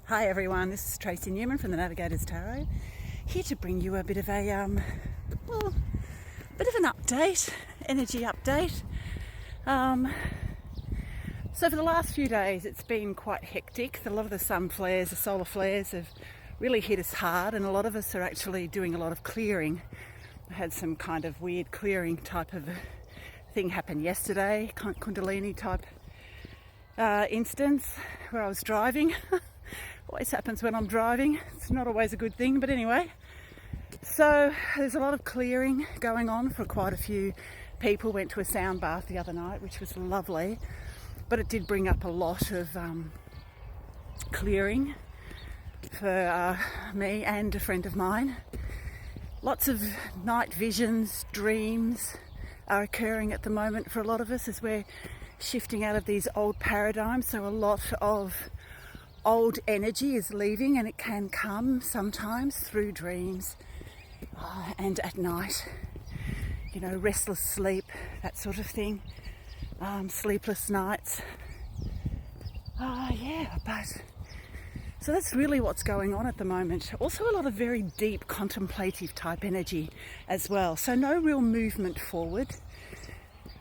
Hi everyone, this is Tracy Newman from the Navigator's Tarot, here to bring you a bit of an update, energy update. So for the last few days it's been quite hectic. A lot of the sun flares, the solar flares have really hit us hard, and a lot of us are actually doing a lot of clearing. I had some kind of weird clearing type of thing happen yesterday, kundalini type instance where I was driving. Always happens when I'm driving. It's not always a good thing, but anyway. So there's a lot of clearing going on for quite a few people. Went to a sound bath the other night, which was lovely, but it did bring up a lot of clearing for me and a friend of mine. Lots of night visions, dreams are occurring at the moment for a lot of us as we're shifting out of these old paradigms. So a lot of old energy is leaving, and it can come sometimes through dreams and at night, restless sleep, that sort of thing, sleepless nights. So that's really what's going on at the moment. Also a lot of very deep contemplative type energy as well. So no real movement forward.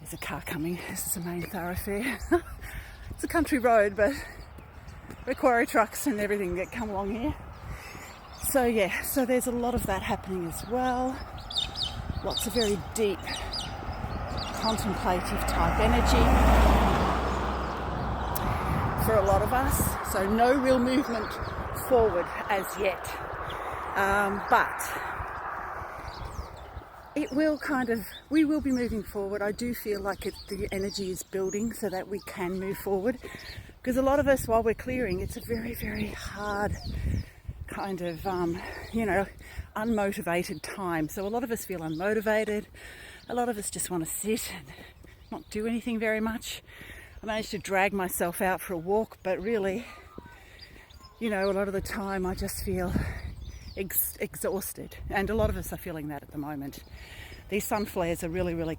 There's a car coming. This is the main thoroughfare. It's a country road, but quarry trucks and everything that come along here. So there's a lot of that happening as well. Lots of very deep contemplative type energy for a lot of us. So no real movement forward as yet. But it will we will be moving forward. I do feel like the energy is building so that we can move forward. Because a lot of us, while we're clearing, it's a very, very hard kind of, unmotivated time. So a lot of us feel unmotivated. A lot of us just want to sit and not do anything very much. I managed to drag myself out for a walk, but really, a lot of the time I just feel exhausted. And a lot of us are feeling that at the moment. These sun flares are really, really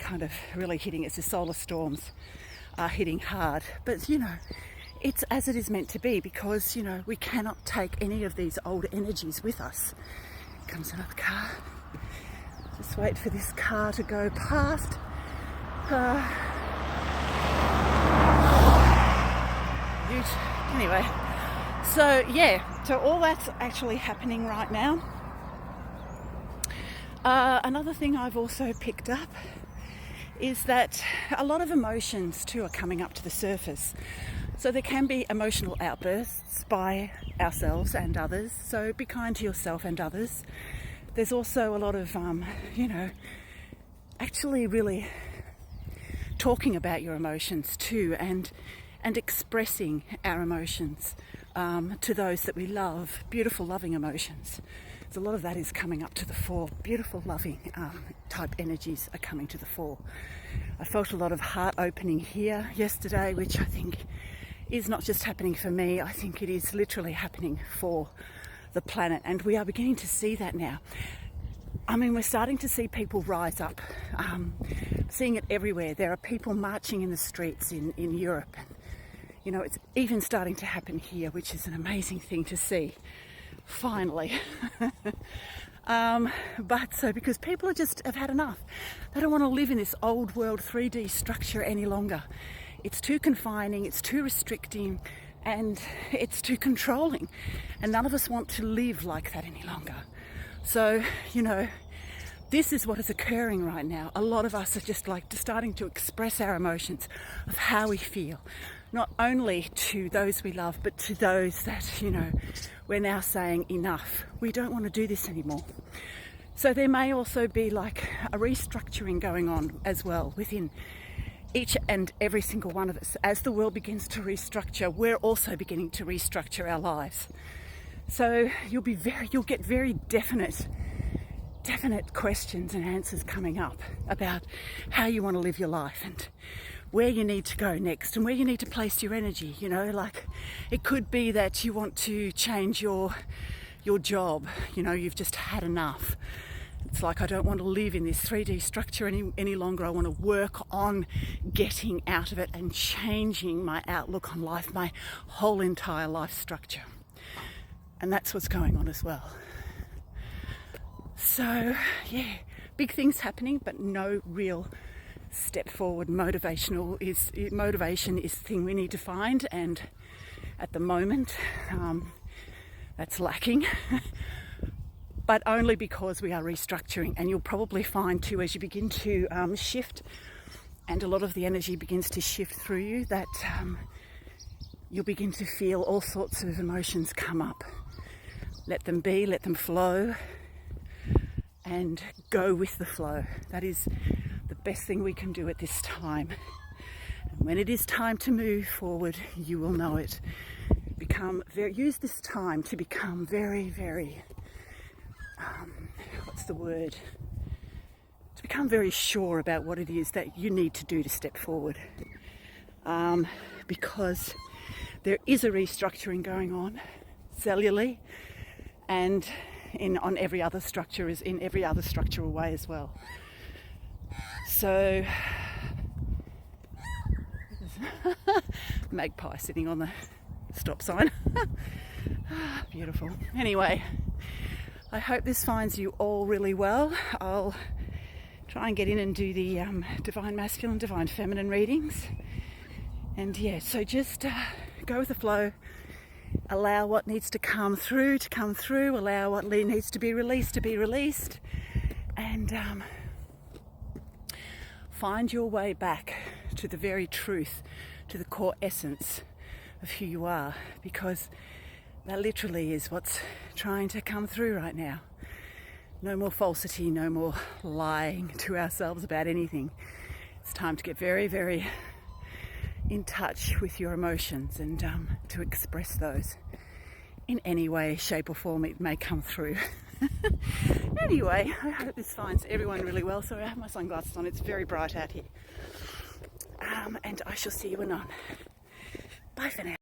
really hitting us. The solar storms are hitting hard. But, it's as it is meant to be, because, we cannot take any of these old energies with us. Comes another car. Just wait for this car to go past. Anyway, so all that's actually happening right now. Another thing I've also picked up is that a lot of emotions too are coming up to the surface. So there can be emotional outbursts by ourselves and others. So be kind to yourself and others. There's also a lot of, actually really talking about your emotions too, and expressing our emotions to those that we love. Beautiful, loving emotions. So a lot of that is coming up to the fore. Beautiful, loving type energies are coming to the fore. I felt a lot of heart opening here yesterday, which I think is not just happening for me. I think it is literally happening for the planet, and we are beginning to see that now. I mean, we're starting to see people rise up, seeing it everywhere. There are people marching in the streets in Europe, and it's even starting to happen here, which is an amazing thing to see, finally. Because people have had enough. They don't want to live in this old world 3D structure any longer. It's too confining, it's too restricting, and it's too controlling. And none of us want to live like that any longer. So, this is what is occurring right now. A lot of us are just starting to express our emotions of how we feel. Not only to those we love, but to those that, we're now saying enough. We don't want to do this anymore. So there may also be a restructuring going on as well within each and every single one of us. As the world begins to restructure, we're also beginning to restructure our lives. So you'll get very definite questions and answers coming up about how you want to live your life and where you need to go next and where you need to place your energy. It could be that you want to change your job. You've just had enough. It's I don't want to live in this 3D structure any longer. I want to work on getting out of it and changing my outlook on life, my whole entire life structure. And that's what's going on as well. So, yeah, big things happening, but no real step forward. Motivation is the thing we need to find, and at the moment, that's lacking. But only because we are restructuring. And you'll probably find too, as you begin to shift, and a lot of the energy begins to shift through you, that you'll begin to feel all sorts of emotions come up. Let them be, let them flow, and go with the flow. That is the best thing we can do at this time. And when it is time to move forward, you will know it. Use this time to become very, very, to become very sure about what it is that you need to do to step forward. Because there is a restructuring going on cellularly, and in every other structural way as well. So, magpie sitting on the stop sign. Beautiful. Anyway, I hope this finds you all really well. I'll try and get in and do the divine masculine, divine feminine readings. And yeah, so just go with the flow. Allow what needs to come through, allow what needs to be released, and find your way back to the very truth, to the core essence of who you are, because that literally is what's trying to come through right now. No more falsity, no more lying to ourselves about anything. It's time to get very, very in touch with your emotions and to express those in any way, shape or form it may come through. Anyway, I hope this finds everyone really well. Sorry, I have my sunglasses on. It's very bright out here. And I shall see you anon. Bye for now.